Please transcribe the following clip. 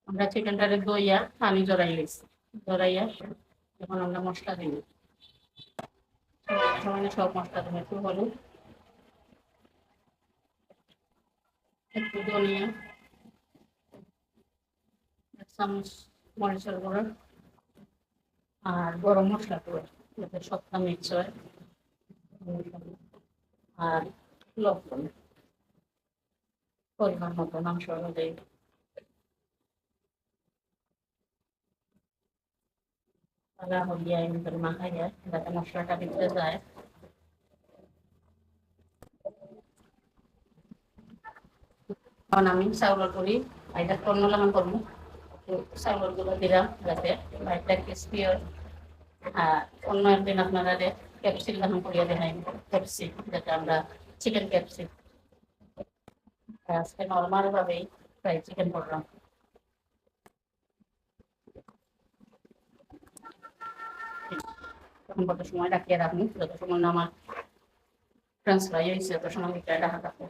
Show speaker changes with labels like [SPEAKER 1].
[SPEAKER 1] আমরা চিকেনটারে দইয়া পানি জড়াই গেছি, জড়াইয়া এখন আমরা মশলা দিই। সমানে সব মশলা দেবো, একটু হলুদ, একটু ধনিয়া, এক চামচ মরিচের গুঁড়ো আর গরম মশলা গুঁড়ো, যাতে সবটা মিক্স হয়। আর লবণ পরিমাণ মতো মাংস অনুযায়ী। হলিয়া ভিতরে মাখাইয়া যাতে মশলাটা ভিতরে যায়। এখন আমি চাউলের গুঁড়ি এটা কর্নলাম করবো, চাউলের গুঁড়ো দিলাম যাতে বাইরটা ক্রিস্পি হয়। আর অন্য একদিন আপনারা ক্যাপসিকাম করিয়া দেখাই, ক্যাপসি যাতে আমরা চিকেন ক্যাপসি। আজকে নর্মাল ভাবেই ফ্রাই চিকেন করলাম। তখন কত সময় রাখিয়ে রাখুন, যত সময় না আমার ট্রান্সফার হয়েছে তত সময় ঢাকা থাকবো।